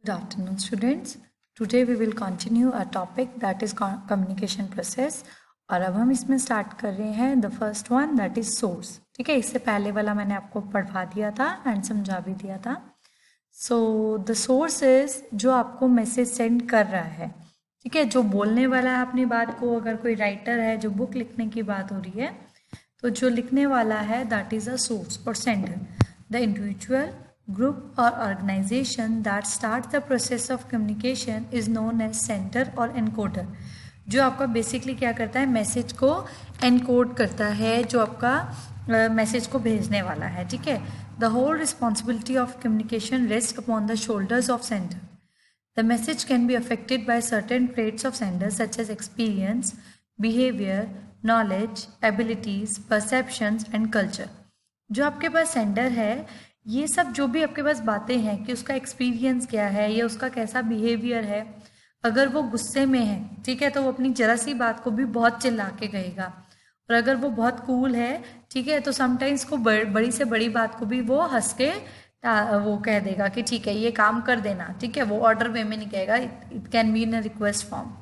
Good afternoon, students. Today we will continue a topic that is communication process. और अब हम इसमें start कर रहे हैं the first one that is source. ठीक है, इससे पहले वाला मैंने आपको पढ़ा दिया था एंड समझा भी दिया था. सो द सोर्स इज जो आपको मैसेज सेंड कर रहा है. ठीक है, जो बोलने वाला है अपनी बात को. अगर कोई राइटर है, जो बुक लिखने की बात हो रही है, तो जो लिखने वाला है दैट इज अ सोर्स और sender. The individual, group or organization that starts the process of communication is known as sender or encoder. जो आपका बेसिकली क्या करता है, मैसेज को एनकोड करता है, जो आपका मैसेज को भेजने वाला है. ठीक है, the whole responsibility of communication rest upon the shoulders of sender. The message can be affected by certain traits of sender such as experience, behaviour, knowledge, abilities, perceptions and culture. जो आपके पास sender है, ये सब जो भी आपके पास बातें हैं कि उसका एक्सपीरियंस क्या है या उसका कैसा बिहेवियर है. अगर वो गुस्से में है, ठीक है, तो वो अपनी जरा सी बात को भी बहुत चिल्ला के कहेगा. और अगर वो बहुत कूल है, ठीक है, तो समटाइम्स को बड़ी से बड़ी बात को भी वो हंस के वो कह देगा कि ठीक है ये काम कर देना. ठीक है, वो ऑर्डर वे में नहीं कहेगा, it can be in a request form.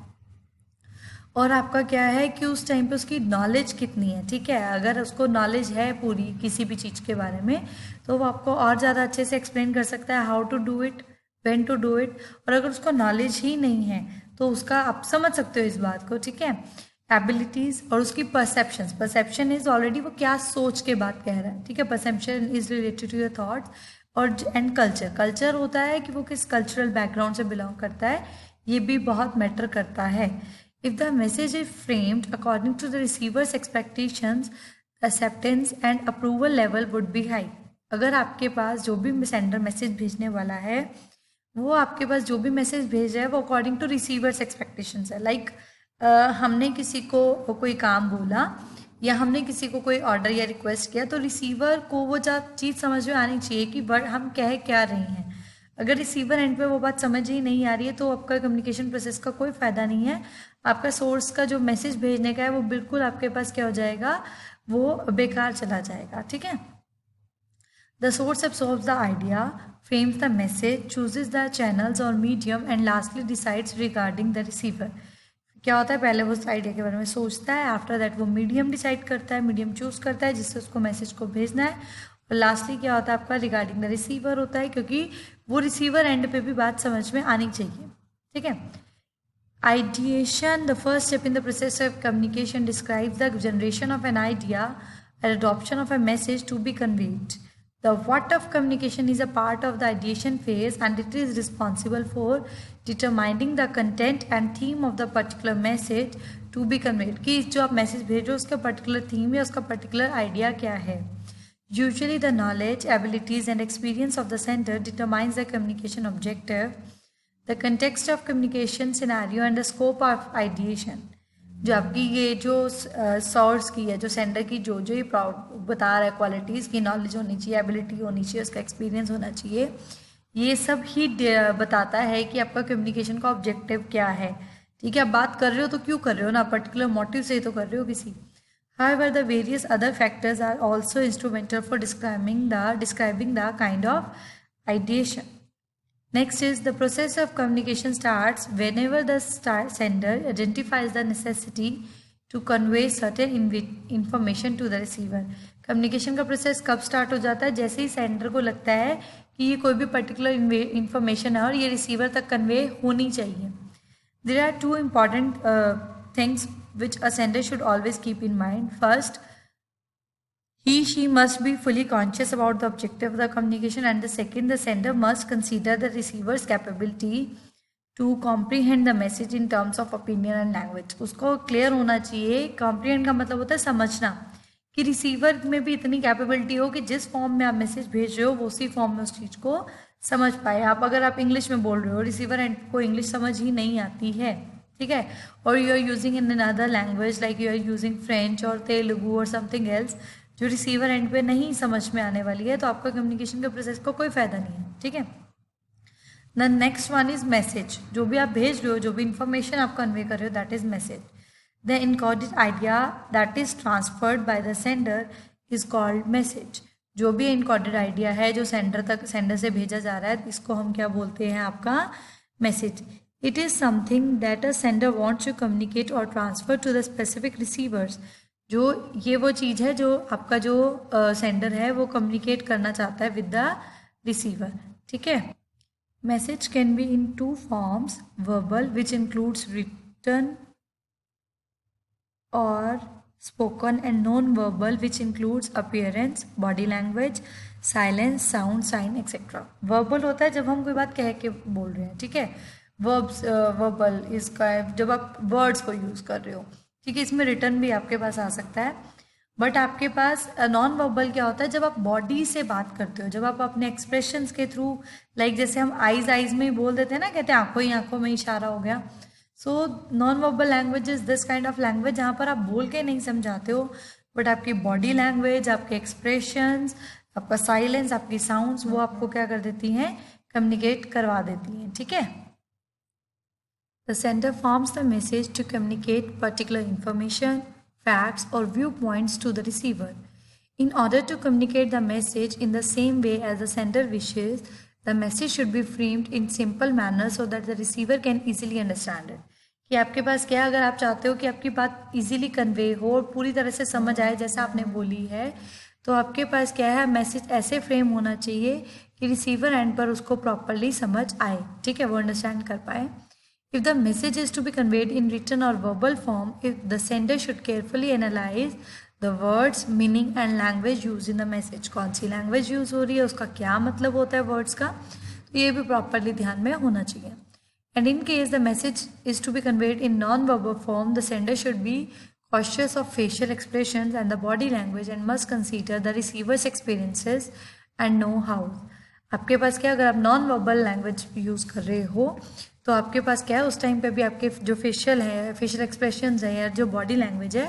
और आपका क्या है कि उस टाइम पे उसकी नॉलेज कितनी है. ठीक है, अगर उसको नॉलेज है पूरी किसी भी चीज़ के बारे में, तो वो आपको और ज़्यादा अच्छे से एक्सप्लेन कर सकता है how to do it, when to do it. और अगर उसको नॉलेज ही नहीं है तो उसका आप समझ सकते हो इस बात को. ठीक है, एबिलिटीज़ और उसकी परसेप्शंस. परसेप्शन इज ऑलरेडी वो क्या सोच के बात कह रहा है. ठीक है, perception is related to your thoughts. और एंड कल्चर, कल्चर होता है कि वो किस कल्चरल बैकग्राउंड से बिलोंग करता है, ये भी बहुत मैटर करता है. If the message is framed according to the receiver's expectations, acceptance and approval level would be high. अगर आपके पास जो भी सेंडर मैसेज भेजने वाला है, वो आपके पास जो भी मैसेज भेज रहा है वो अकॉर्डिंग टू रिसीवर्स एक्सपेक्टेशंस है. लाइक हमने किसी को कोई काम बोला या हमने किसी को कोई ऑर्डर या रिक्वेस्ट किया, तो रिसीवर को वो चीज़ समझ में आनी चाहिए कि वर्ड हम कह क्या रहे हैं. अगर रिसीवर एंड पे वो बात समझ ही नहीं आ रही है तो आपका कम्युनिकेशन प्रोसेस का कोई फ़ायदा नहीं है. आपका सोर्स का जो मैसेज भेजने का है वो बिल्कुल आपके पास क्या हो जाएगा, वो बेकार चला जाएगा. ठीक है, the source absorbs the idea, frames the message, chooses the channels और medium and lastly decides regarding the receiver. क्या होता है, पहले वो उस आइडिया के बारे में सोचता है, आफ्टर दैट वो मीडियम डिसाइड करता है, मीडियम चूज करता है जिससे उसको मैसेज को भेजना है. और लास्टली क्या होता है आपका, रिगार्डिंग द रिसीवर होता है, क्योंकि वो रिसीवर एंड पे भी बात समझ में आनी चाहिए. ठीक है, ideation, the first step in the process of communication, describes the generation of an idea and adoption of a message to be conveyed. The what of communication is a part of the ideation phase and it is responsible for determining the content and theme of the particular message to be conveyed. कि जो आप message भेज रहे हो उसका particular theme या उसका particular idea क्या है. Usually the knowledge, abilities and experience of the sender determines the communication objective, the context of communication scenario and the scope of ideation. जो आपकी ये जो सोर्स की है, जो सेंडर की जो जो ये बता रहा है क्वालिटीज़ की, नॉलेज होनी चाहिए, एबिलिटी होनी चाहिए, उसका एक्सपीरियंस होना चाहिए, ये सब ही बताता है कि आपका कम्युनिकेशन का ऑब्जेक्टिव क्या है. ठीक है, आप बात कर रहे हो तो क्यों कर रहे हो ना, पर्टिकुलर मोटिव से तो कर रहे हो किसी. However, the various other factors are also instrumental for describing the kind of ideation. Next is the process of communication starts whenever the sender identifies the necessity to convey certain information to the receiver. Communication का process कब start हो जाता है, जैसे ही sender को लगता है कि ये कोई भी particular information है और ये receiver तक convey होनी चाहिए. There are two important things which a sender should always keep in mind. First, she must be fully conscious about the objective of the communication, and the second, the sender must consider the receiver's capability to comprehend the message in terms of opinion and language. उसको clear होना चाहिए. comprehend का मतलब होता है समझना, कि receiver में भी इतनी कैपेबिलिटी हो कि जिस फॉर्म में आप मैसेज भेज रहे हो वो उसी फॉर्म में उस चीज़ को समझ पाए. अगर आप इंग्लिश में बोल रहे हो, रिसीवर एंड को इंग्लिश समझ ही नहीं आती है, ठीक है, और you are using in another language like you are using French or Telugu or something else, जो रिसीवर एंड पे नहीं समझ में आने वाली है, तो आपका कम्युनिकेशन के प्रोसेस को कोई फ़ायदा नहीं है. ठीक है, the next one is message. जो भी आप भेज रहे हो, जो भी इंफॉर्मेशन आप कन्वे कर रहे हो, that is message. The encoded idea that is transferred by the sender is called message. जो भी इनकोडेड आइडिया है जो सेंडर से भेजा जा रहा है, इसको हम क्या बोलते हैं, आपका message. It is something that a sender wants to communicate और transfer to the specific receivers. जो ये वो चीज़ है जो आपका जो सेंडर है वो कम्युनिकेट करना चाहता है विद द रिसीवर. ठीक है. Message can be in two forms, verbal which includes written or spoken and non-verbal which includes appearance, body language, silence, sound, sign, etc. verbal होता है जब हम कोई बात कह के बोल रहे हैं. ठीक है. verbs verbal इसका जब आप words को यूज कर रहे हो. ठीक है. इसमें रिटर्न भी आपके पास आ सकता है. बट आपके पास नॉन वर्बल क्या होता है, जब आप बॉडी से बात करते हो, जब आप अपने एक्सप्रेशंस के थ्रू, लाइक जैसे हम आईज में ही बोल देते हैं ना, कहते हैं आंखों ही आंखों में इशारा हो गया. So non verbal language is this kind of language जहाँ पर आप बोल के नहीं समझाते हो, बट आपकी बॉडी लैंग्वेज, आपके एक्सप्रेशंस, आपका साइलेंस, आपकी साउंड्स, वो आपको क्या कर देती हैं, कम्युनिकेट करवा देती हैं. ठीक है. The sender forms the message to communicate particular information, facts or viewpoints to the receiver. In order to communicate the message in the same way as the sender wishes, the message should be framed in simple manner so that the receiver can easily understand it. कि आपके पास क्या, अगर आप चाहते हो कि आपकी बात इजीली कन्वे हो और पूरी तरह से समझ आए जैसा आपने बोली है, तो आपके पास क्या है, मैसेज ऐसे फ्रेम होना चाहिए कि रिसीवर एंड पर उसको प्रॉपरली समझ आए. ठीक है, वो अंडरस्टैंड कर पाए. If the message is to be conveyed in written or verbal form, if the sender should carefully analyze the words, meaning and language used in the message. कौन सी लैंग्वेज यूज हो रही है, उसका क्या मतलब होता है वर्ड्स का, तो ये भी प्रॉपरली ध्यान में होना चाहिए. And in case the message is to be conveyed in non-verbal form, the sender should be cautious of facial expressions and the body language and must consider the receiver's experiences and know-how. आपके पास क्या, अगर आप non verbal language use कर रहे हो तो आपके पास क्या है, उस टाइम पे भी आपके जो फेशियल एक्सप्रेशंस है या जो बॉडी लैंग्वेज है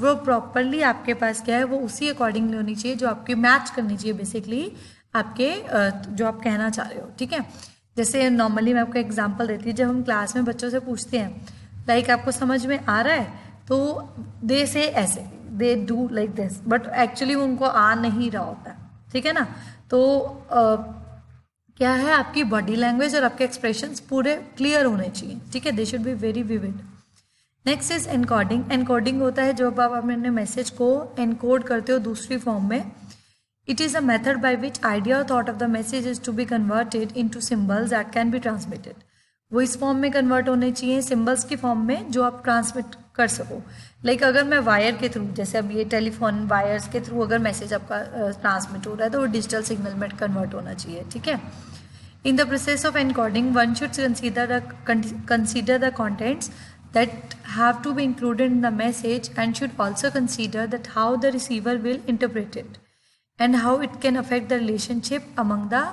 वो प्रॉपरली आपके पास क्या है, वो उसी अकॉर्डिंगली होनी चाहिए जो आपकी मैच करनी चाहिए बेसिकली आपके जो आप कहना चाह रहे हो. ठीक है. जैसे नॉर्मली मैं आपको एग्जांपल देती हूँ, जब हम क्लास में बच्चों से पूछते हैं लाइक आपको समझ में आ रहा है, तो दे से ऐसे, they do like this, but actually उनको आ नहीं रहा होता है. ठीक है ना. तो क्या है, आपकी बॉडी लैंग्वेज और आपके एक्सप्रेशंस पूरे क्लियर होने चाहिए. ठीक है. They should be very vivid. Next is encoding. Encoding होता है जब आप अपने मैसेज को एनकोड करते हो दूसरी फॉर्म में. It is a method by which idea और thought of the message is to be converted into symbols that can be transmitted. वो इस फॉर्म में कन्वर्ट होने चाहिए, सिंबल्स की फॉर्म में, जो आप ट्रांसमिट कर सको. लाइक अगर मैं वायर के थ्रू, जैसे अब ये टेलीफोन वायर्स के थ्रू अगर मैसेज आपका ट्रांसमिट हो रहा है तो वो डिजिटल सिग्नल में कन्वर्ट होना चाहिए. ठीक है. In the process of encoding, one should consider the contents that have to be included in the message and should also consider that how the receiver will interpret it and how it can affect the relationship among the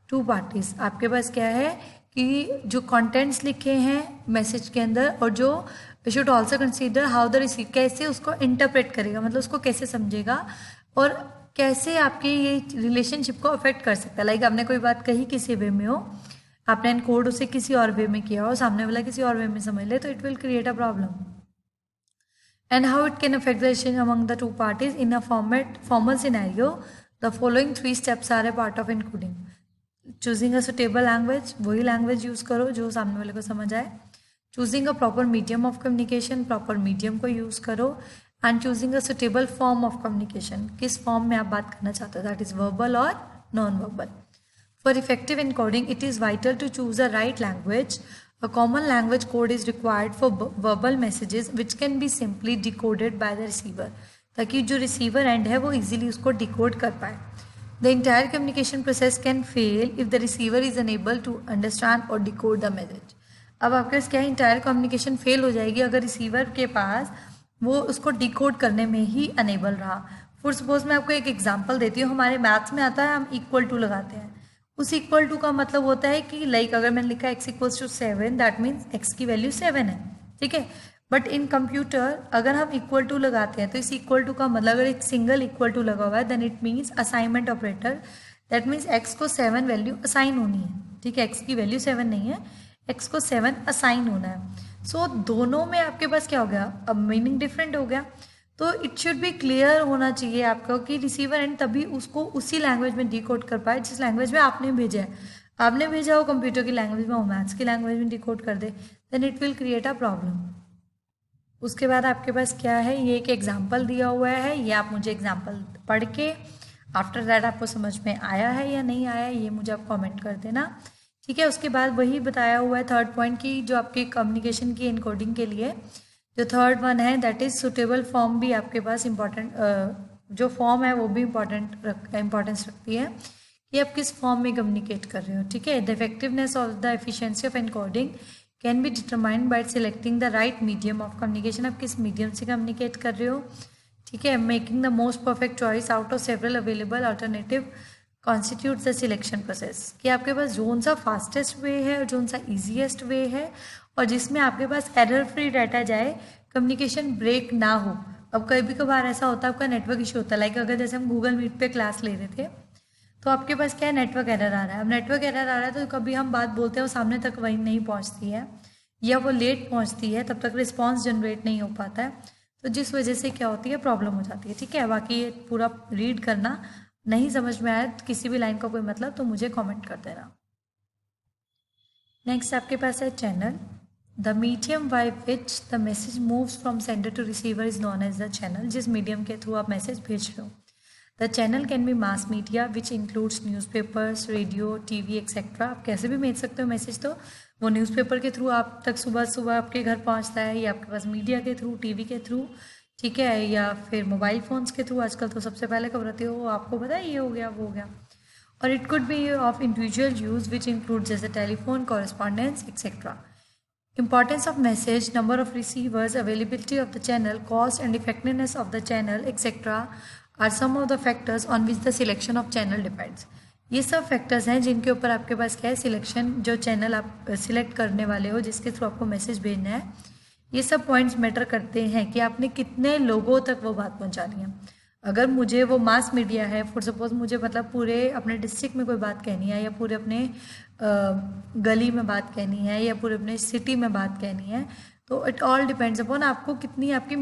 two parties. आपके पास क्या है कि जो contents लिखे हैं message के अंदर, और जो should also consider how the receiver कैसे उसको interpret करेगा, मतलब उसको कैसे समझेगा और कैसे आपके ये रिलेशनशिप को अफेक्ट कर सकता है. लाइक आपने कोई बात कही किसी वे में हो, आपने एनकोड उसे किसी और वे में किया हो, सामने वाला किसी और वे में समझ ले, तो it will create a problem. And how it can affect the relation among the two parties in a formal scenario. The following 3 steps are a part of encoding. Choosing a suitable language, वही language use करो जो सामने वाले को समझ आए. Choosing a proper medium of communication, proper medium को use करो. And choosing a suitable form of communication, किस फॉर्म में आप बात करना चाहते हो, that is verbal or non verbal. For effective encoding it is vital to choose a right language. A common language code is required for verbal messages which can be simply decoded by the receiver, ताकि जो receiver and है वो easily उसको decode कर पाए. The entire communication process can fail if the receiver is unable to understand or decode the message. अब आपके पास क्या है, इंटायर कम्युनिकेशन फेल हो जाएगी अगर रिसीवर के पास वो उसको डिकोड करने में ही अनेबल रहा. फॉर सपोज मैं आपको एक एग्जांपल देती हूँ. हमारे मैथ्स में आता है हम इक्वल टू लगाते हैं. उस इक्वल टू का मतलब होता है कि लाइक अगर मैंने लिखा x equals to 7, that means x की वैल्यू 7 है. ठीक है. बट इन कंप्यूटर अगर हम इक्वल टू लगाते हैं तो इस इक्वल टू का मतलब अगर एक सिंगल इक्वल टू लगा हुआ है then it means assignment operator. That means x को 7 वैल्यू असाइन होनी है. ठीक है. x की वैल्यू 7 नहीं है, x को 7 असाइन होना है. सो दोनों में आपके पास क्या हो गया, अब मीनिंग डिफरेंट हो गया. तो इट शुड बी क्लियर होना चाहिए आपका कि रिसीवर एंड तभी उसको उसी लैंग्वेज में डिकोड कर पाए जिस लैंग्वेज में आपने भेजा है। आपने भेजा हो कंप्यूटर की लैंग्वेज में, वो मैथ्स की लैंग्वेज में डिकोड कर दे, then it will create a problem. उसके बाद आपके पास क्या है, ये एक एग्जाम्पल दिया हुआ है, ये आप मुझे एग्जाम्पल पढ़ के आफ्टर दैट आपको समझ में आया है या नहीं आया ये मुझे आप कमेंट कर देना, ठीक है। उसके बाद वही बताया हुआ है थर्ड पॉइंट की जो आपके कम्युनिकेशन की एनकोडिंग के लिए जो थर्ड वन है दैट इज सुटेबल फॉर्म भी आपके पास इम्पॉर्टेंट, जो फॉर्म है वो भी इम्पॉर्टेंस रखती है कि आप किस फॉर्म में कम्युनिकेट कर रहे हो, ठीक है। The effectiveness of the efficiency of encoding can be determined by selecting the right medium of communication. आप किस मीडियम से कम्युनिकेट कर रहे हो, ठीक है। Making the most perfect choice out of several available alternative constitute the selection process, कि आपके पास जोन सा फास्टेस्ट वे है और जोन सा ईजीएस्ट वे है और जिसमें आपके पास एरर फ्री डाटा जाए, कम्युनिकेशन ब्रेक ना हो। अब कभी कभार ऐसा होता है आपका नेटवर्क इशू होता है, लाइक अगर जैसे हम गूगल मीट पे क्लास ले रहे थे तो आपके पास क्या है, नेटवर्क एरर आ रहा है। अब नेटवर्क एरर आ रहा है तो कभी हम बात बोलते हैं वो सामने तक वही नहीं पहुंचती है या वो लेट पहुंचती है, तब तक रिस्पॉन्स जनरेट नहीं हो पाता है, तो जिस वजह से क्या होती है, प्रॉब्लम हो जाती है, ठीक है। बाकी ये पूरा रीड करना, नहीं समझ में आया तो किसी भी लाइन का कोई मतलब तो मुझे कमेंट कर देना। नेक्स्ट आपके पास है channel. The medium by which the message moves from sender to receiver is known as the channel, जिस मीडियम के थ्रू आप मैसेज भेज रहे हो। The channel can be mass media which includes newspapers, radio, TV etcetera. आप कैसे भी भेज सकते हो मैसेज, तो वो न्यूज़पेपर के थ्रू आप तक सुबह सुबह आपके घर पहुंचता है, या आपके पास मीडिया के थ्रू, टीवी के थ्रू, ठीक है, या फिर मोबाइल फ़ोन्स के थ्रू। आजकल तो सबसे पहले खबर आती है, वो आपको पता है ये हो गया वो हो गया। और it could be of individual use which include जैसे telephone, correspondence etcetera. Importance of message, number of receivers, availability of the channel, cost and effectiveness of the channel, etc. are some of the factors on which the selection of channel depends. ये सब factors हैं जिनके ऊपर आपके पास क्या है, selection, जो चैनल आप सिलेक्ट करने वाले हो जिसके थ्रू आपको मैसेज भेजना है, ये सब पॉइंट्स मैटर करते हैं कि आपने कितने लोगों तक वो बात पहुंचानी है। अगर मुझे वो मास मीडिया है, फॉर सपोज मुझे मतलब पूरे अपने डिस्ट्रिक्ट में कोई बात कहनी है, या पूरे अपने गली में बात कहनी है, या पूरे अपने सिटी में बात कहनी है, तो इट ऑल डिपेंड्स अपॉन आपको कितनी आपकी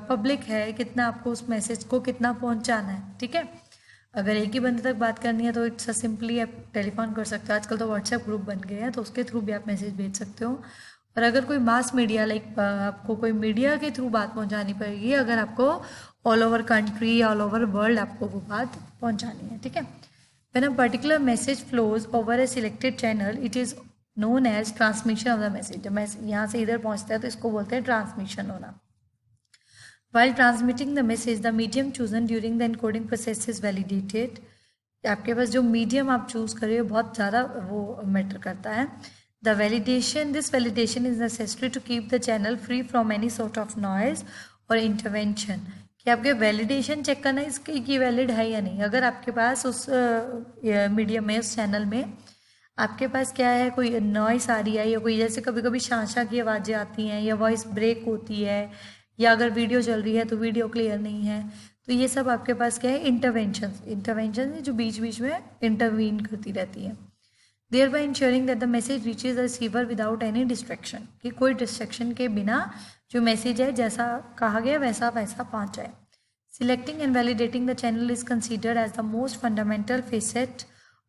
पब्लिक है, कितना आपको उस मैसेज को कितना पहुंचाना है, ठीक है। अगर एक ही बंदे तक बात करनी है तो इट्स सिंपली आप टेलीफोन कर सकते हो। आजकल तो व्हाट्सएप ग्रुप बन गए हैं तो उसके थ्रू भी आप मैसेज भेज सकते हो। और अगर कोई मास मीडिया, लाइक आपको कोई मीडिया के थ्रू बात पहुंचानी पड़ेगी, अगर आपको all over country, all over world आपको वो बात पहुंचानी है, ठीक है। When a particular message flows over a selected channel it is known as transmission of the message. जब मैसेज यहाँ से इधर पहुँचता है तो इसको बोलते हैं ट्रांसमिशन होना। While transmitting the message, the medium chosen during the encoding process is validated. आपके पास जो मीडियम आप चूज कर रहे हो बहुत ज़्यादा वो मैटर करता है। The validation, this validation is necessary to keep the channel free from any sort of noise or intervention. कि आपके वैलिडेशन चेक करना इसकी कि वैलिड है या नहीं। अगर आपके पास उस मीडियम में, उस चैनल में आपके पास क्या है, कोई नॉइस आ रही है, या कोई जैसे कभी कभी शांशा की आवाज़ें आती हैं, या वॉइस ब्रेक होती है, या अगर वीडियो चल रही है तो वीडियो क्लियर नहीं है, तो ये सब आपके पास क्या है, इंटरवेंशन जो बीच बीच में इंटरवीन करती रहती है। Thereby ensuring that the message reaches the receiver without any distraction, कि कोई डिस्ट्रैक्शन के बिना जो मैसेज है जैसा कहा गया वैसा वैसा पहुंच जाए। Selecting and validating the channel is considered as the most fundamental facet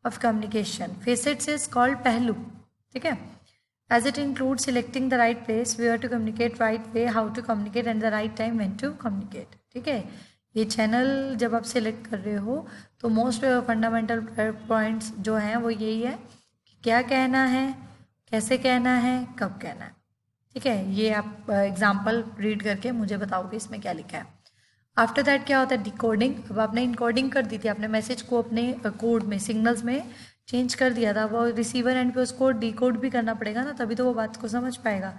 of communication. Facets is called पहलू, ठीक है। As it includes selecting the right place where to communicate, right way how to communicate and the right time when to communicate, ठीक है। ये channel जब आप select कर रहे हो तो मोस्ट फंडामेंटल पॉइंट्स जो हैं वो यही है कि क्या कहना है, कैसे कहना है, कब कहना है, ठीक है। ये आप एग्जाम्पल रीड करके मुझे बताओगे इसमें क्या लिखा है। आफ्टर दैट क्या होता है, डिकोडिंग। अब आपने इनकोडिंग कर दी थी, आपने मैसेज को अपने कोड में, सिग्नल्स में चेंज कर दिया था, वो रिसीवर एंड पे उसको डिकोड भी करना पड़ेगा ना, तभी तो वो बात को समझ पाएगा।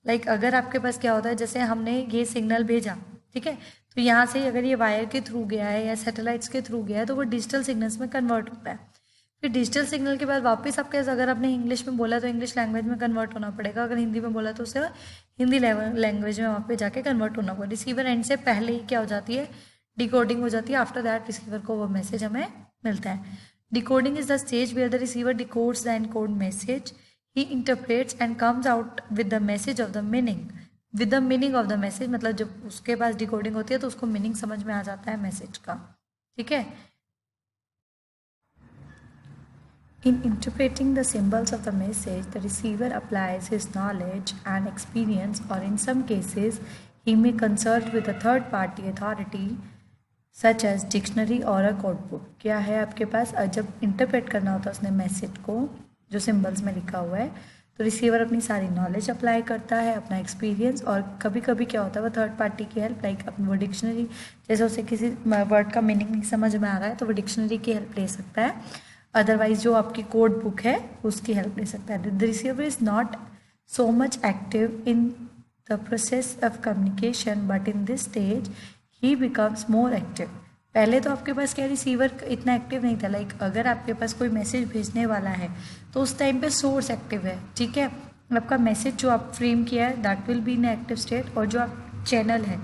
लाइक अगर आपके पास क्या होता है, जैसे हमने ये सिग्नल भेजा, ठीक है, तो यहाँ से अगर ये वायर के थ्रू गया है या सैटेलाइट्स के थ्रू गया है तो वो डिजिटल सिग्नल्स में कन्वर्ट होता है। फिर डिजिटल सिग्नल के बाद वापस आपके, अगर आपने इंग्लिश में बोला तो इंग्लिश लैंग्वेज में कन्वर्ट होना पड़ेगा, अगर हिंदी में बोला तो उसे हिंदी लैंग्वेज में वहाँ पे जाके कन्वर्ट होना पड़ेगा। रिसीवर एंड से पहले ही क्या हो जाती है, डिकोडिंग हो जाती है। आफ्टर दैट रिसीवर को वो मैसेज हमें मिलता है। Decoding is the stage where the receiver decodes the encoded message. He interprets and comes out with the message of the meaning. With the meaning of the message, मतलब जब उसके पास decoding होती है तो उसको मीनिंग समझ में आ जाता है मैसेज का, ठीक है। In interpreting the symbols of the message, the receiver applies his knowledge and experience, or in some cases, he may consult with a third party authority such as dictionary or a code book. क्या है आपके पास, जब interpret करना होता है उसने message को जो सिंबल्स में लिखा हुआ है, तो रिसीवर अपनी सारी नॉलेज अप्लाई करता है, अपना एक्सपीरियंस, और कभी कभी क्या होता है वो थर्ड पार्टी की हेल्प, लाइक अपनी वो डिक्शनरी, जैसे उसे किसी वर्ड का मीनिंग नहीं समझ में आ रहा है तो वो डिक्शनरी की हेल्प ले सकता है, अदरवाइज जो आपकी कोड बुक है उसकी हेल्प ले सकता है। The receiver is not so much active in the process of communication, but in this stage he becomes more active. पहले तो आपके पास क्या रिसीवर इतना एक्टिव नहीं था, लाइक अगर आपके पास कोई मैसेज भेजने वाला है तो उस टाइम पे सोर्स एक्टिव है, ठीक है। आपका मैसेज जो आप फ्रेम किया है that will be in active state, और जो आप चैनल है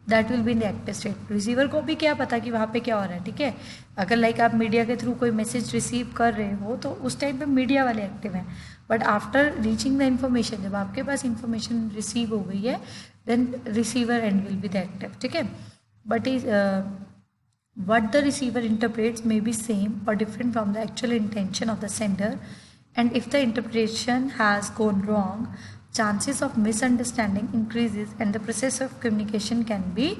that will be in active state. Receiver को भी क्या पता कि वहाँ पे क्या हो रहा है, ठीक है। अगर लाइक आप मीडिया के थ्रू कोई मैसेज रिसीव कर रहे हो तो उस टाइम पे मीडिया वाले एक्टिव हैं, but after reaching the information, जब आपके पास इन्फॉर्मेशन रिसीव हो गई है then receiver end will be the active, ठीक है। But what the receiver interprets may be same or different from the actual intention of the sender, and if the interpretation has gone wrong, chances of misunderstanding increases and the process of communication can be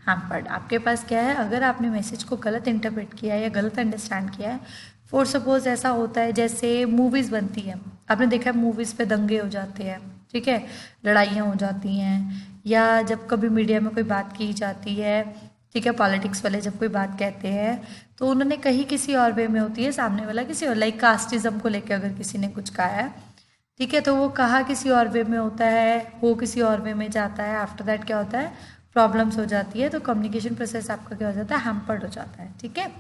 hampered। आपके पास क्या है, अगर आपने message को गलत interpret किया है या गलत अंडरस्टैंड किया है, फॉर सपोज ऐसा होता है जैसे मूवीज़ बनती है, आपने देखा है मूवीज़ पे दंगे हो जाते हैं, ठीक है, लड़ाइयाँ हो जाती हैं, या जब कभी मीडिया में कोई बात की जाती है, ठीक है, पॉलिटिक्स वाले जब कोई बात कहते हैं तो उन्होंने कही किसी और वे में होती है, सामने वाला किसी और, लाइक कास्टिज्म को लेकर अगर किसी ने कुछ कहा है, ठीक है, तो वो कहा किसी और वे में होता है, वो किसी और वे में जाता है, आफ्टर दैट क्या होता है, प्रॉब्लम्स हो जाती है, तो कम्युनिकेशन प्रोसेस आपका क्या हो जाता है, हैम्पर्ड हो जाता है, ठीक है।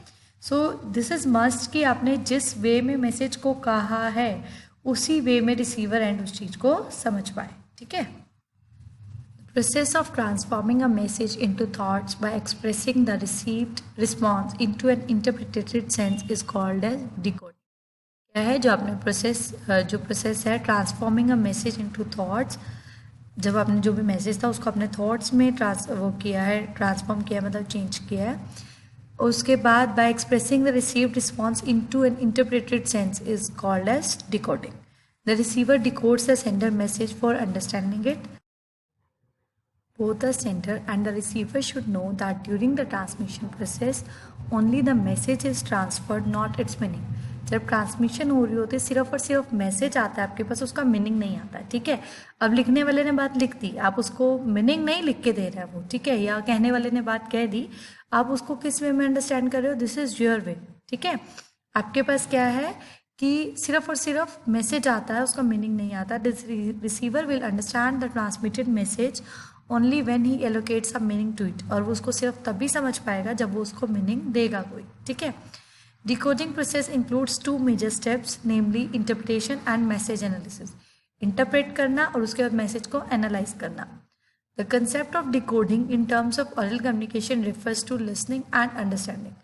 सो दिस इज मस्ट कि आपने जिस वे में मैसेज को कहा है उसी वे में रिसीवर एंड उस चीज़ को समझ पाए, ठीक है। Process of transforming a message into thoughts by expressing the received response into an interpreted sense is called as decoding। क्या है जो आपने प्रोसेस है transforming a message into thoughts, जब आपने जो भी मैसेज था उसको अपने थॉट्स में ट्रांसफॉर्म किया, मतलब चेंज किया है, उसके बाद by expressing the received response into an interpreted sense is called as decoding. The receiver decodes the sender message for understanding it. Both the sender and the receiver should know that during the transmission process only the message is transferred, not its meaning। जब transmission हो रही होती है सिर्फ और सिर्फ message आता है आपके पास, उसका मीनिंग नहीं आता है, ठीक है। अब लिखने वाले ने बात लिख दी, आप उसको मीनिंग नहीं लिख के दे रहे हैं वो, ठीक है, या कहने वाले ने बात कह दी, आप उसको किस वे में अंडरस्टैंड कर रहे हो, दिस इज योर वे, ठीक है। आपके पास क्या है कि सिर्फ और सिर्फ मैसेज आता है, उसका मीनिंग नहीं आता। This receiver will understand the transmitted message only when he allocates a meaning to it, और वो उसको सिर्फ तभी समझ पाएगा जब वो उसको मीनिंग देगा कोई, ठीक है। Decoding process includes 2 major steps, namely interpretation and message analysis. Interpret करना और उसके बाद मैसेज को एनालाइज करना। The concept of decoding in terms of aural communication refers to listening and understanding.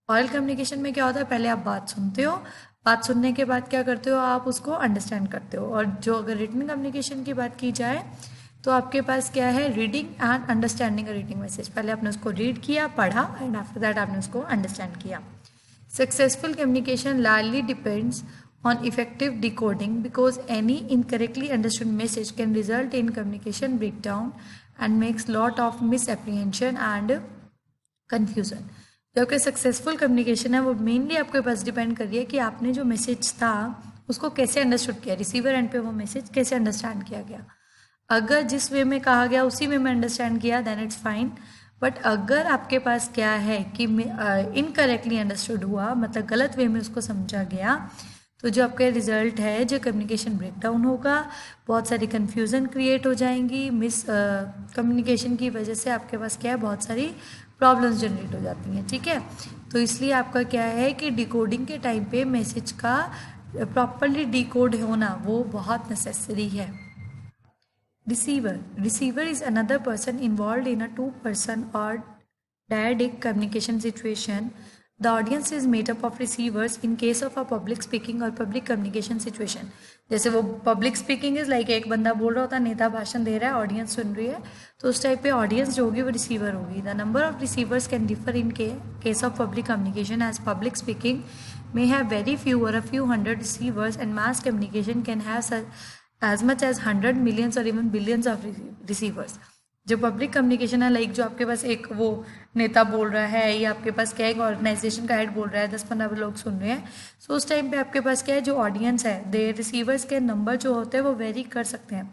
Aural communication में क्या होता है, पहले आप बात सुनते हो, बात सुनने के बाद क्या करते हो, आप उसको अंडरस्टैंड करते हो, और जो अगर रिटन कम्युनिकेशन की बात की जाए तो आपके पास क्या है, reading and understanding a reading message. पहले आपने उसको रीड किया, पढ़ा, एंड आफ्टर दैट आपने उसको अंडरस्टैंड किया। Successful communication largely depends on effective decoding because any incorrectly understood message can result in communication breakdown and makes lot of miss apprehension and confusion. जो आपका सक्सेसफुल कम्युनिकेशन है वो mainly आपके पास depend कर रही है कि आपने जो मैसेज था उसको कैसे अंडरस्टूड किया, रिसीवर एंड पे वो मैसेज कैसे अंडरस्टैंड किया गया। अगर जिस वे में कहा गया उसी वे में अंडरस्टैंड किया देन इट्स फाइन, बट अगर आपके पास क्या है कि इनकरेक्टली अंडरस्टूड हुआ, मतलब गलत वे में उसको समझा गया, तो जो आपका रिजल्ट है जो कम्युनिकेशन ब्रेकडाउन होगा, बहुत सारी कन्फ्यूज़न क्रिएट हो जाएंगी, मिस कम्युनिकेशन की वजह से आपके पास क्या है, बहुत सारी प्रॉब्लम्स जनरेट हो जाती हैं, ठीक है। तो इसलिए आपका क्या है कि डिकोडिंग के टाइम पे मैसेज का प्रॉपरली डिकोड होना वो बहुत नेसेसरी है। Receiver is another person involved in a two-person or dyadic communication situation the audience is made up of receivers in case of a public speaking or public communication situation. जैसे वो public speaking is like एक बंदा बोल रहा होता है, नेता भाषण दे रहा है, ऑडियंस सुन रही है, तो उस टाइप पे ऑडियंस जो होगी वो रिसीवर होगी। The number of receivers can differ in case of public communication as public speaking may have very few or a few hundred receivers and mass communication can have as much as 100 millions or even billions of receivers। जो public communication है like जो आपके पास एक वो नेता बोल रहा है या आपके पास क्या है ऑर्गेनाइजेशन का हेड बोल रहा है, 10-15 लोग सुन रहे हैं, सो उस टाइम पे आपके पास क्या है जो ऑडियंस है, दे रिसीवर्स के नंबर जो होते हैं वो वेरी कर सकते हैं।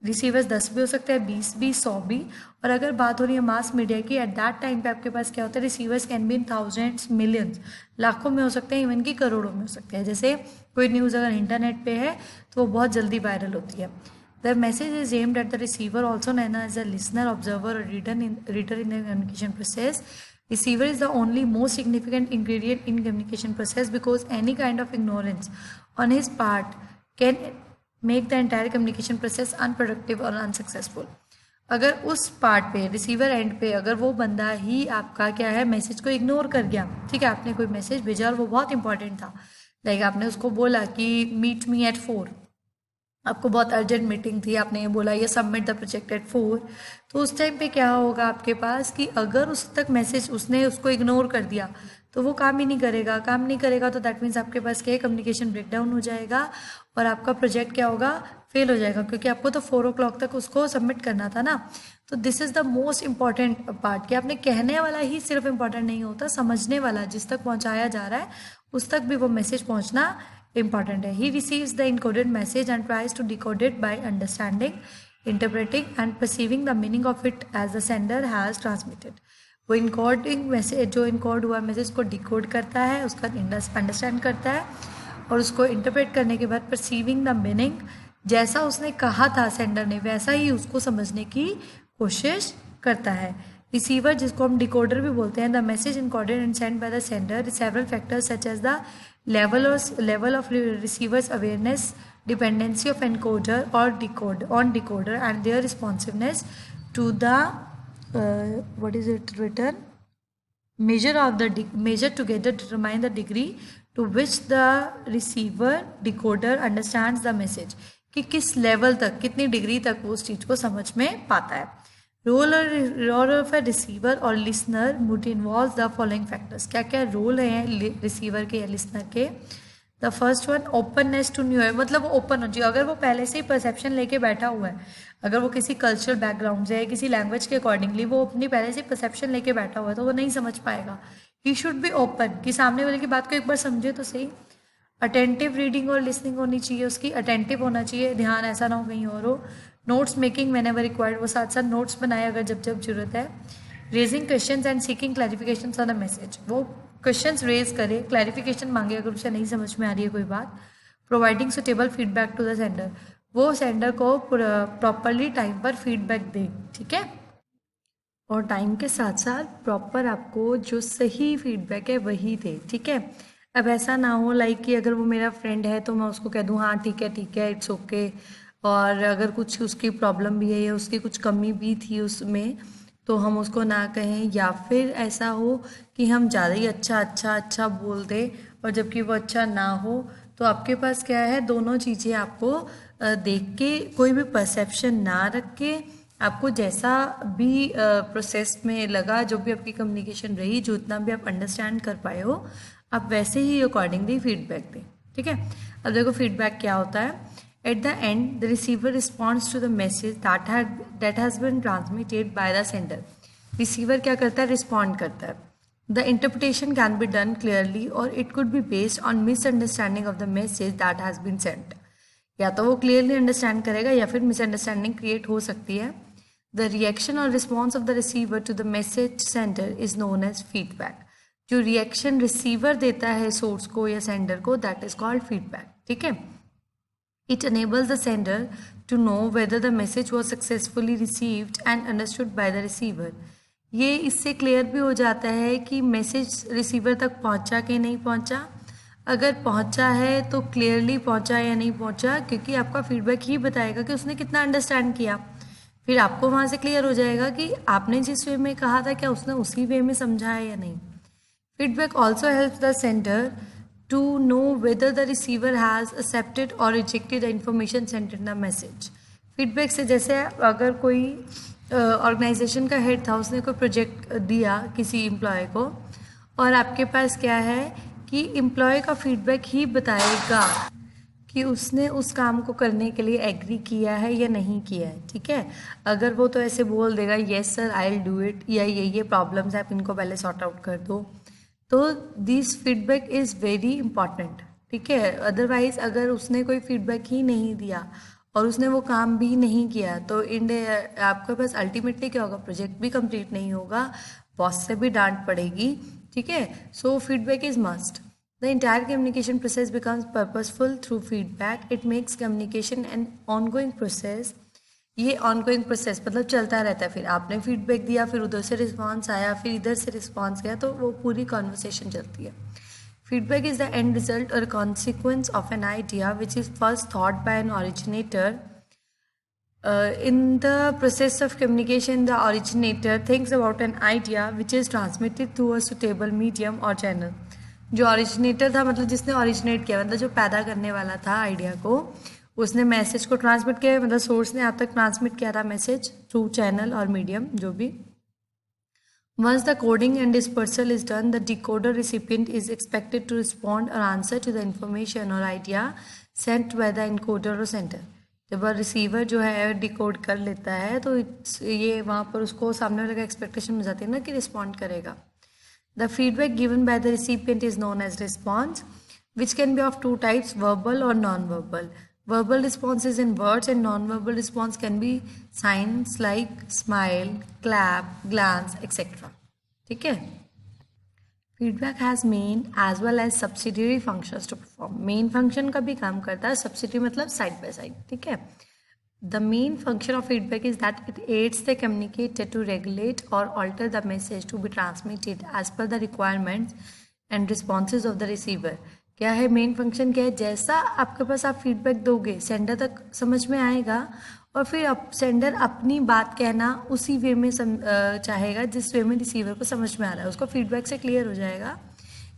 रिसीवर्स 10 भी हो सकते हैं, 20 भी, 100 भी। और अगर बात हो रही है मास मीडिया की, एट दैट टाइम पे आपके पास क्या होता है, receivers can be in thousands, millions, लाखों में हो सकते हैं, इवन की करोड़ों में हो सकते हैं। जैसे कोई न्यूज़ अगर इंटरनेट पे है तो वो बहुत जल्दी वायरल होती है। The message is aimed at the receiver also known as a listener, observer और reader in the communication process. Receiver is the only most significant ingredient in communication process because any kind of ignorance on his part can make the entire communication process unproductive or unsuccessful। अगर उस part पे receiver end पे अगर वो बंदा ही आपका क्या है मैसेज को इग्नोर कर गया, ठीक है, आपने कोई मैसेज भेजा और वो बहुत इंपॉर्टेंट था, लाइक आपने उसको बोला कि मीट मी एट 4, आपको बहुत अर्जेंट मीटिंग थी, आपने ये बोला ये सबमिट द प्रोजेक्ट एट 4, तो उस टाइम पे क्या होगा आपके पास कि अगर उस तक मैसेज उसने उसको इग्नोर कर दिया तो वो काम ही नहीं करेगा। काम नहीं करेगा तो दैट मीन्स आपके पास क्या है, कम्युनिकेशन ब्रेकडाउन हो जाएगा और आपका प्रोजेक्ट क्या होगा, फेल हो जाएगा, क्योंकि आपको तो 4 o'clock तक उसको सबमिट करना था ना। तो this is the most important part कि आपने कहने वाला ही सिर्फ इंपॉर्टेंट नहीं होता, समझने वाला जिस तक पहुंचाया जा रहा है उस तक भी वो मैसेज पहुंचना important है। He receives the encoded message and tries to decode it by understanding, interpreting and perceiving the meaning of it as the sender has transmitted। वो इनकोडिंग मैसेज, जो इनकोड हुआ मैसेज को डिकोड करता है, उसका understand करता है और उसको इंटरप्रेट करने के बाद परसीविंग द मीनिंग, जैसा उसने कहा था सेंडर ने वैसा ही उसको समझने की कोशिश करता है। रिसीवर, जिसको हम डिकोडर भी बोलते हैं, the message encoded and send by the sender several factors such as the level of receiver's awareness, dependency of encoder or decoder and their responsiveness to the what is it written measure together determine the degree to which the receiver decoder understands the message, कि किस level तक, कितनी degree तक वो उस चीज़ को समझ में पाता है। Role of a receiver or listener would involve the following factors. क्या क्या रोल हैं रिसीवर के या लिसनर के। The first one, openness to new, मतलब वो ओपन हो चाहिए। अगर वो पहले से ही परसेप्शन लेके बैठा हुआ है, अगर वो किसी कल्चरल बैकग्राउंड से है, किसी लैंग्वेज के अकॉर्डिंगली वो अपनी पहले से परसेप्शन लेके बैठा हुआ है, तो वो नहीं समझ पाएगा। ही शुड बी ओपन, कि सामने वाले की बात को एक बार समझे तो सही। अटेंटिव रीडिंग और लिसनिंग होनी चाहिए उसकी, अटेंटिव होना चाहिए, ध्यान ऐसा ना हो कहीं और हो। Notes making when ever required, वो साथ साथ नोट्स बनाए अगर जब जब जरूरत है। Raising questions and seeking clarifications on the message, वो क्वेश्चंस रेज करे, क्लैरिफिकेशन मांगे अगर उसे नहीं समझ में आ रही है कोई बात। Providing suitable feedback to the sender, वो सेंडर को प्रॉपरली टाइम पर फीडबैक दे, ठीक है, और टाइम के साथ साथ प्रॉपर आपको जो सही फीडबैक है वही दे, ठीक है। अब ऐसा ना हो लाइक कि अगर वो मेरा फ्रेंड है तो मैं उसको कह दूँ हाँ ठीक है इट्स ओके, और अगर कुछ उसकी प्रॉब्लम भी है या उसकी कुछ कमी भी थी उसमें तो हम उसको ना कहें, या फिर ऐसा हो कि हम ज़्यादा ही अच्छा बोल दें और जबकि वो अच्छा ना हो। तो आपके पास क्या है, दोनों चीज़ें आपको देख के कोई भी परसेप्शन ना रख के, आपको जैसा भी प्रोसेस में लगा, जो भी आपकी कम्युनिकेशन रही, जो इतना भी आप अंडरस्टैंड कर पाए हो, आप वैसे ही अकॉर्डिंगली फीडबैक दें, ठीक है। अब देखो फीडबैक क्या होता है। At the end, the receiver responds to the message that has been transmitted by the sender। Receiver क्या करता है, respond करता है। The interpretation can be done clearly or it could be based on misunderstanding of the message that has been sent। या तो वो clearly understand करेगा या फिर misunderstanding create हो सकती है। The reaction or response of the receiver to the message sender is known as feedback। जो reaction receiver देता है source को या sender को, that is called feedback, ठीक है। It enables the sender to know whether the message was successfully received and understood by the receiver। ये इससे क्लियर भी हो जाता है कि मैसेज रिसीवर तक पहुंचा कि नहीं पहुंचा। अगर पहुंचा है तो क्लियरली पहुंचा या नहीं पहुंचा, क्योंकि आपका फीडबैक ही बताएगा कि उसने कितना अंडरस्टैंड किया। फिर आपको वहाँ से क्लियर हो जाएगा कि आपने जिस वे में कहा था क्या उसने उसी वे में समझा है या नहीं। Feedback also helps the sender to know whether the receiver has accepted or rejected the information sent in the message. Feedback से जैसे अगर कोई ऑर्गेनाइजेशन का हेड था, उसने कोई प्रोजेक्ट दिया किसी एम्प्लॉय को, और आपके पास क्या है कि एम्प्लॉय का फीडबैक ही बताएगा कि उसने उस काम को करने के लिए एग्री किया है या नहीं किया है, ठीक है। अगर वो तो ऐसे बोल देगा yes sir I will do it, या ये प्रॉब्लम्स है आप इनको पहले सॉर्ट आउट कर दो, तो this feedback is very important, ठीक है। अदरवाइज अगर उसने कोई फीडबैक ही नहीं दिया और उसने वो काम भी नहीं किया तो आपके पास अल्टीमेटली क्या होगा, प्रोजेक्ट भी कंप्लीट नहीं होगा, बॉस से भी डांट पड़ेगी, ठीक है। So feedback is must. The entire communication process becomes purposeful through feedback. It makes communication an ongoing process. ये ongoing process मतलब चलता रहता है, फिर आपने फीडबैक दिया, फिर उधर से रिस्पॉन्स आया, फिर इधर से रिस्पॉन्स गया, तो वो पूरी कॉन्वर्सेशन चलती है. Feedback is the end result or consequence of an idea which is first thought by an originator. In the process of communication, the originator thinks about an idea which is transmitted through a suitable medium or channel. जो originator था मतलब जिसने originate किया, मतलब जो पैदा करने वाला था आइडिया को, उसने मैसेज को ट्रांसमिट किया, मतलब सोर्स ने आप तक ट्रांसमिट किया था message through channel or medium जो भी. Once the coding and dispersal is done, the decoder recipient is expected to respond or answer to the information or idea sent by the encoder or sender. जब receiver जो है decode कर लेता है तो ये वहाँ पर उसको सामने वाले का एक्सपेक्टेशन हो जाती है ना कि रिस्पॉन्ड करेगा. The feedback given by the recipient is known as response, which can be of two types, verbal or non-verbal. Verbal response is in words and non-verbal response can be signs like smile, clap, glance, etc. ठीक है. Feedback has main as well as subsidiary functions to perform. Main function का भी काम करता है, subsidiary मतलब side by side, ठीक है. The main function of feedback is that it aids the communicator to regulate or alter the message to be transmitted as per the requirements and responses of the receiver. क्या है main function, क्या है, जैसा आपके पास आप feedback दोगे sender तक समझ में आएगा और फिर सेंडर अपनी बात कहना उसी वे में चाहेगा जिस वे में रिसीवर को समझ में आ रहा है. उसको फीडबैक से क्लियर हो जाएगा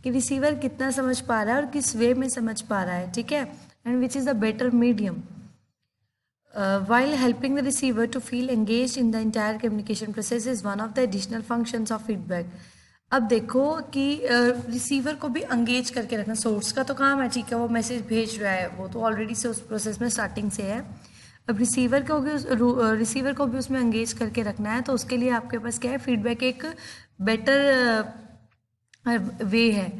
कि रिसीवर कितना समझ पा रहा है और किस वे में समझ पा रहा है, ठीक है. And which is the better medium. While helping the receiver to feel engaged in the entire communication process is one of the additional functions of feedback. अब देखो कि रिसीवर को भी एंगेज करके रखना. सोर्स का तो काम है, ठीक है, वो मैसेज भेज रहा है, वो तो ऑलरेडी से उस प्रोसेस में स्टार्टिंग से है. अब रिसीवर को भी उसमें एंगेज करके रखना है, तो उसके लिए आपके पास क्या है, फीडबैक एक बेटर वे है.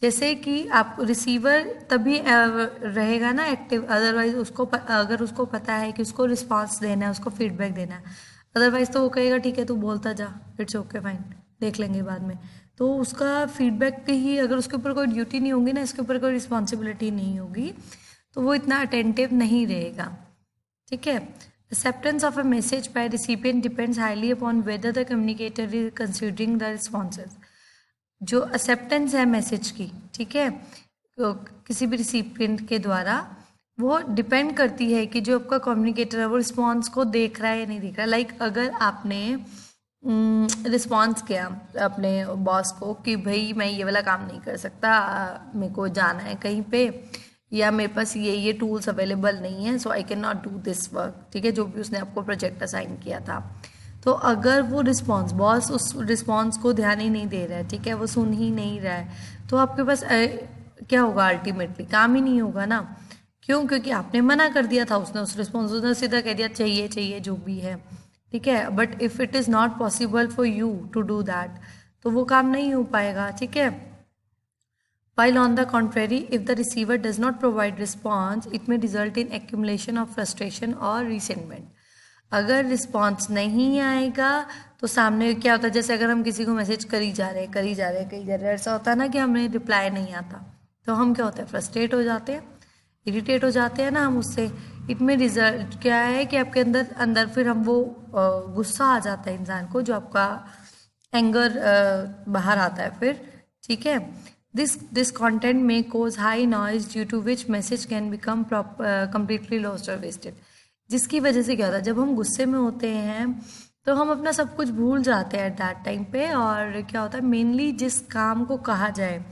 जैसे कि आप रिसीवर तभी रहेगा ना एक्टिव, अदरवाइज अगर उसको पता है कि उसको रिस्पांस देना है, उसको फीडबैक देना है, अदरवाइज तो वो कहेगा ठीक है तू बोलता जा, इट्स ओके फाइन, देख लेंगे बाद में. तो उसका फीडबैक पे ही, अगर उसके ऊपर कोई ड्यूटी नहीं होगी ना, इसके ऊपर कोई रिस्पॉन्सिबिलिटी नहीं होगी, तो वो इतना अटेंटिव नहीं रहेगा, ठीक है. Acceptance of a message bye recipient depends highly upon whether the communicator is considering the responses. जो एक्सेप्टेंस है मैसेज की, ठीक है, तो किसी भी रिसिपिएंट के द्वारा, वो डिपेंड करती है कि जो आपका कम्युनिकेटर है वो रिस्पॉन्स को देख रहा है या नहीं देख रहा. लाइक अगर आपने रिस्पॉन्स किया अपने बॉस को कि भाई मैं ये वाला काम नहीं कर सकता, मेरे को जाना है कहीं पे, या मेरे पास ये टूल्स अवेलेबल नहीं है, so I can not do this work, ठीक है, जो भी उसने आपको प्रोजेक्ट असाइन किया था. तो अगर वो बॉस उस रिस्पॉन्स को ध्यान ही नहीं दे रहा है, ठीक है, वो सुन ही नहीं रहा है, तो आपके पास क्या होगा, अल्टीमेटली काम ही नहीं होगा ना. क्यों? क्योंकि आपने मना कर दिया था, उसने उस रिस्पॉन्स उसने सीधा कह दिया चाहिए जो भी है, ठीक है. But if it is not possible for you to do that, तो वो काम नहीं हो पाएगा, ठीक है. While on the contrary, if the receiver does not provide response, it may result in accumulation of frustration or resentment. अगर response नहीं आएगा तो सामने क्या होता है, जैसे अगर हम किसी को मैसेज करी जा रहे हैं, ऐसा होता है ना कि हमें रिप्लाई नहीं आता, तो हम क्या होता है, फ्रस्ट्रेट हो जाते हैं, इरिटेट हो जाते हैं ना हम उससे. इट में रिजल्ट क्या है कि आपके अंदर फिर हम वो गुस्सा आ जाता है इंसान को, जो आपका एंगर बाहर आता है फिर, ठीक है. This content may cause high noise due to which message can become completely lost or wasted. जिसकी वजह से क्या होता है, जब हम गुस्से में होते हैं तो हम अपना सब कुछ भूल जाते हैं एट दैट टाइम पे, और क्या होता है मेनली जिस काम को कहा जाए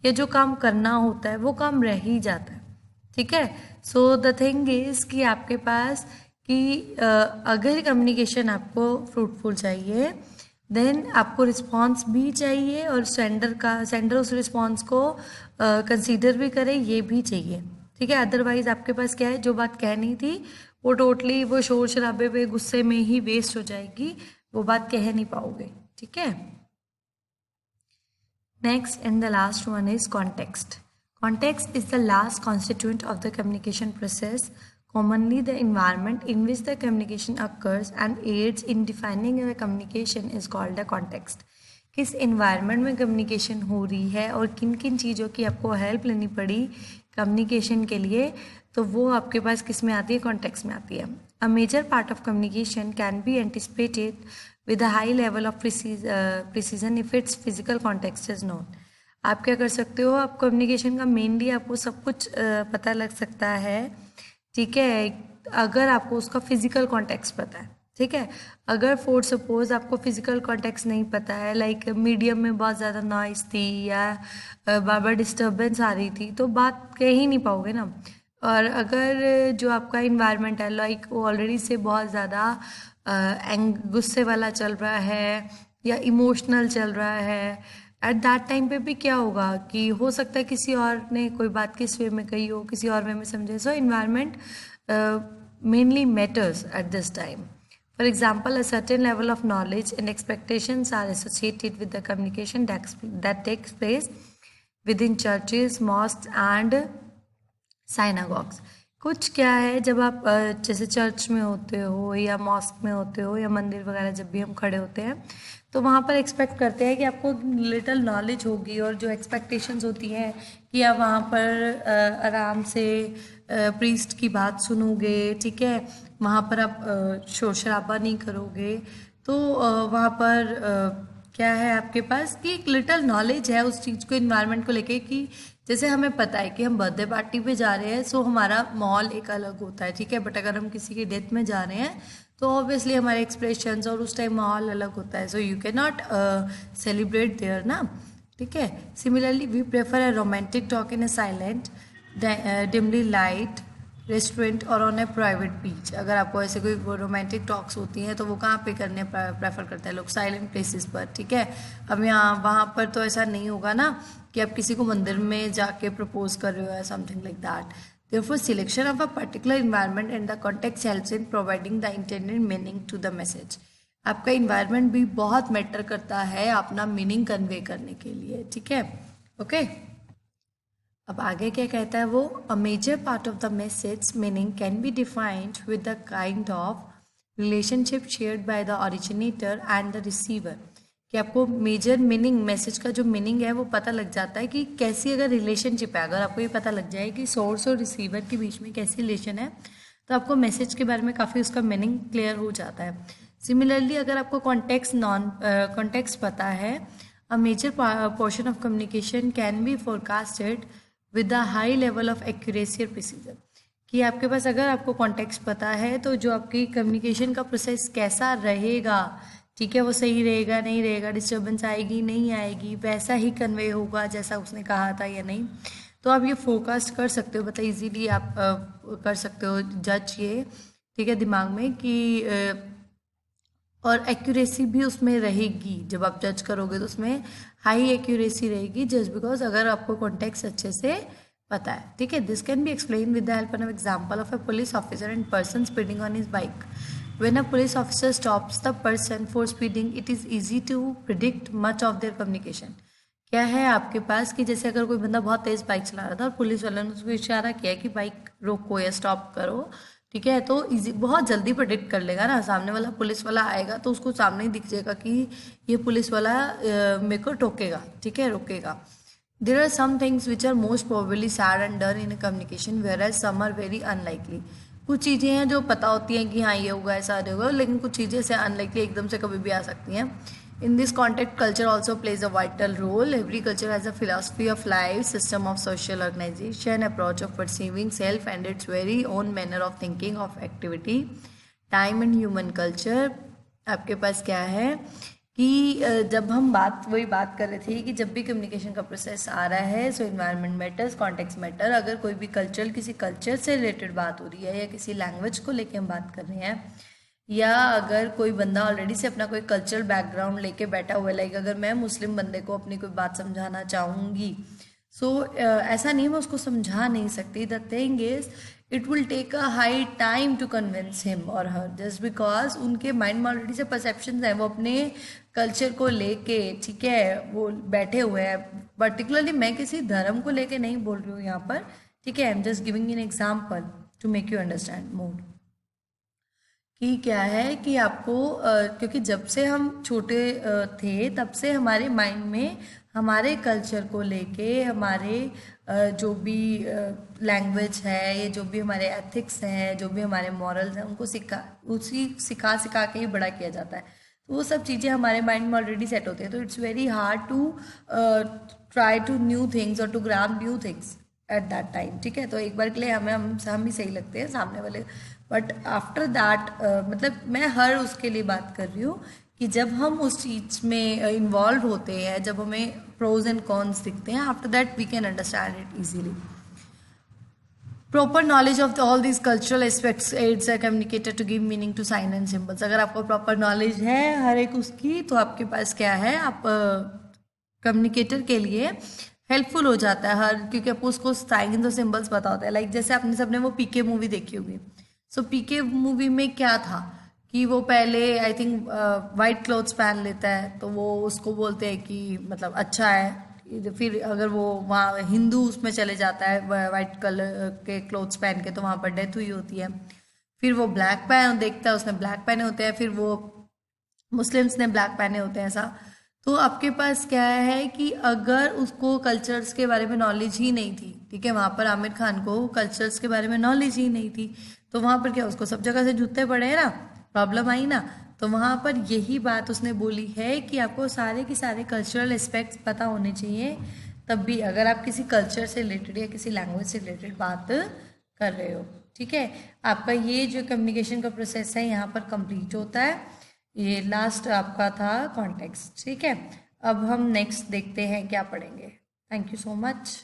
या जो काम करना होता है वो काम रह ही जाता है, ठीक है। सो द थिंग इज कि आपके पास कि अगर कम्युनिकेशन आपको फ्रूटफुल चाहिए देन आपको रिस्पॉन्स भी चाहिए, और सेंडर उस रिस्पॉन्स को कंसीडर भी करे, ये भी चाहिए, ठीक है। अदरवाइज आपके पास क्या है, जो बात कहनी थी वो टोटली वो शोर शराबे पे गुस्से में ही वेस्ट हो जाएगी, वो बात कह नहीं पाओगे, ठीक है। Next and the last one is context. Context is the last constituent of the communication process, commonly the environment in which the communication occurs and aids in defining the communication is called the context. किस environment में communication हो रही है और किन किन चीज़ों की आपको help लेनी पड़ी communication के लिए, तो वो आपके पास किस में आती है, context में आती है. A major part of communication can be anticipated with a high level of precision if its physical context is known. आप क्या कर सकते हो, आप कम्युनिकेशन का मेनली आपको सब कुछ पता लग सकता है, ठीक है, अगर आपको उसका फिजिकल कॉन्टेक्स्ट पता है, ठीक है। अगर फॉर सपोज आपको फिजिकल कॉन्टेक्स्ट नहीं पता है, लाइक मीडियम में बहुत ज़्यादा नॉइस थी या बार बार डिस्टर्बेंस आ रही थी, तो बात कह ही नहीं पाओगे ना। और अगर जो आपका इन्वायरमेंट है लाइक वो ऑलरेडी से बहुत ज़्यादा गुस्से वाला चल रहा है या इमोशनल चल रहा है, एट दैट टाइम पे भी क्या होगा कि हो सकता है किसी और ने कोई बात किस वे में कही हो, किसी और वे में समझे. So environment mainly matters at this time. For example, a certain level of knowledge and expectations are associated with the communication that takes place within churches, mosques and synagogues. कुछ क्या है, जब आप जैसे चर्च में होते हो या मॉस्क में होते हो या मंदिर वगैरह जब भी हम खड़े होते हैं तो वहाँ पर एक्सपेक्ट करते हैं कि आपको लिटिल नॉलेज होगी, और जो एक्सपेक्टेशंस होती हैं कि आप वहाँ पर आराम से प्रीस्ट की बात सुनोगे, ठीक है, वहाँ पर आप शोर शराबा नहीं करोगे. तो वहाँ पर क्या है आपके पास कि एक लिटिल नॉलेज है उस चीज़ को, इन्वायरमेंट को लेके, कि जैसे हमें पता है कि हम बर्थडे पार्टी पे जा रहे हैं, सो हमारा माहौल एक अलग होता है, ठीक है. बट अगर हम किसी की डेथ में जा रहे हैं तो ऑब्वियसली हमारे एक्सप्रेशंस और उस टाइम माहौल अलग होता है, so you can not celebrate there ना, ठीक है. Similarly we prefer a romantic talk in a silent dimly light restaurant or on a private beach. अगर आपको ऐसे कोई रोमांटिक टॉक्स होती हैं तो वो कहाँ पे करने प्रेफर करते हैं लोग, साइलेंट प्लेसेस पर, ठीक है. अब यहाँ वहाँ पर तो ऐसा नहीं होगा ना कि आप किसी को मंदिर में जाके प्रपोज कर रहे हो या something like that. Therefore, selection of a particular environment and the context helps in providing the intended meaning to the message. आपका environment भी बहुत मैटर करता है अपना मीनिंग कन्वे करने के लिए, ठीक है. ओके, अब आगे क्या कहता है वो, a major part of the message meaning can be defined with the kind of relationship shared by the originator and the receiver. कि आपको मेजर मीनिंग, मैसेज का जो मीनिंग है वो पता लग जाता है कि कैसी अगर रिलेशनशिप है, अगर आपको ये पता लग जाए कि सोर्स और रिसीवर के बीच में कैसी रिलेशन है तो आपको मैसेज के बारे में काफ़ी उसका मीनिंग क्लियर हो जाता है. सिमिलरली अगर आपको कॉन्टेक्स्ट पता है, a major portion of communication can be forecasted with a high level of accuracy or precision. कि आपके पास अगर आपको कॉन्टेक्स्ट पता है तो जो आपकी कम्युनिकेशन का प्रोसेस कैसा रहेगा, ठीक है, वो सही रहेगा नहीं रहेगा, डिस्टर्बेंस आएगी नहीं आएगी, वैसा ही कन्वे होगा जैसा उसने कहा था या नहीं. तो आप ये फोरकास्ट कर सकते हो, मतलब इजीली आप कर सकते हो जज ये, ठीक है, दिमाग में कि और एक्यूरेसी भी उसमें रहेगी. जब आप जज करोगे तो उसमें हाई एक्यूरेसी रहेगी जस्ट बिकॉज अगर आपको कॉन्टेक्स्ट अच्छे से पता है, ठीक है. This can be explain with the help of example of a police officer and person speeding on his bike. When a police officer stops the person for speeding, it is easy to predict much of their communication. क्या है आपके पास कि जैसे अगर कोई बंदा बहुत तेज़ बाइक चला रहा था और पुलिस वाले ने उसको इशारा किया कि बाइक रोको या स्टॉप करो, ठीक है, तो इजी बहुत जल्दी प्रेडिक्ट कर लेगा ना. सामने वाला पुलिस वाला आएगा तो उसको सामने ही दिख जाएगा कि ये पुलिस वाला मेरे को टोकेगा, ठीक है, रोकेगा. There are some things which are most probably said and done in a communication, whereas some are very unlikely. कुछ चीज़ें हैं जो पता होती हैं कि हाँ ये होगा ऐसा होगा, लेकिन कुछ चीज़ें से अनलाइकली एकदम से कभी भी आ सकती हैं. In this context culture also plays a vital role. Every culture has a philosophy of life, system of social organisation, approach of perceiving self and its very own manner of thinking of activity, time and human culture. आपके पास क्या है कि जब हम वही बात कर रहे थे कि जब भी कम्युनिकेशन का प्रोसेस आ रहा है, सो इन्वायरमेंट मैटर्स, कॉन्टेक्स्ट मैटर। अगर कोई भी किसी कल्चर से रिलेटेड बात हो रही है या किसी लैंग्वेज को लेके हम बात कर रहे हैं, या अगर कोई बंदा ऑलरेडी से अपना कोई कल्चरल बैकग्राउंड लेके बैठा हुआ है, लाइक अगर मैं मुस्लिम बंदे को अपनी कोई बात समझाना चाहूँगी, सो ऐसा नहीं, मैं उसको समझा नहीं सकती। The thing is it will take a high time to convince him or her, just because उनके माइंड में ऑलरेडी से परसेप्शन हैं, वो अपने कल्चर को लेके, ठीक है, वो बैठे हुए हैं। पर्टिकुलरली मैं किसी धर्म को लेके नहीं बोल रही हूँ यहाँ पर, ठीक है, I am just giving an example to make you understand more कि क्या है कि आपको क्योंकि जब से हम छोटे थे तब से हमारे माइंड में हमारे कल्चर को लेके, हमारे जो भी लैंग्वेज है, ये जो भी हमारे एथिक्स हैं, जो भी हमारे मॉरल्स हैं, उनको सिखा सिखा के ही बड़ा किया जाता है। तो वो सब चीज़ें हमारे माइंड में ऑलरेडी सेट होते हैं, तो it's very hard to try to new things और to grab new things at that time, ठीक है। तो एक बार के लिए हम ही सही लगते हैं सामने वाले, बट आफ्टर दैट मतलब मैं हर उसके लिए बात कर रही हूँ कि जब हम उस चीज़ में इन्वॉल्व होते हैं, जब हमें प्रोज एंड कॉन्स दिखते हैं, after that we can understand it easily. Proper knowledge of all this cultural aspects aids a communicator to give meaning to sign and symbols. अगर आपको प्रॉपर नॉलेज है हर एक उसकी, तो आपके पास क्या है, आप कम्युनिकेटर के लिए हेल्पफुल हो जाता है हर, क्योंकि आपको उसको साइन और सिंबल्स पता होता है। लाइक जैसे आपने सबने वो पीके मूवी देखी होगी, सो पीके मूवी में क्या था कि वो पहले आई थिंक वाइट क्लोथ्स पहन लेता है, तो वो उसको बोलते हैं कि मतलब अच्छा है। फिर अगर वो वहाँ हिंदू उसमें चले जाता है वाइट कलर के क्लोथ्स पहन के, तो वहाँ पर डेथ हुई होती है। फिर वो ब्लैक पहन देखता है, उसने ब्लैक पहने होते हैं, फिर वो मुस्लिम्स ने ब्लैक पहने होते हैं, ऐसा। तो आपके पास क्या है कि अगर उसको कल्चर्स के बारे में नॉलेज ही नहीं थी, ठीक है, वहाँ पर आमिर खान को कल्चर्स के बारे में नॉलेज ही नहीं थी, तो वहाँ पर क्या, उसको सब जगह से जूते पड़े हैं ना, प्रॉब्लम आई ना। तो वहाँ पर यही बात उसने बोली है कि आपको सारे के सारे कल्चरल एस्पेक्ट्स पता होने चाहिए, तब भी अगर आप किसी कल्चर से रिलेटेड या किसी लैंग्वेज से रिलेटेड बात कर रहे हो, ठीक है। आपका ये जो कम्युनिकेशन का प्रोसेस है यहाँ पर कंप्लीट होता है। ये लास्ट आपका था कॉन्टेक्स्ट, ठीक है। अब हम नेक्स्ट देखते हैं क्या पढ़ेंगे। Thank you so much.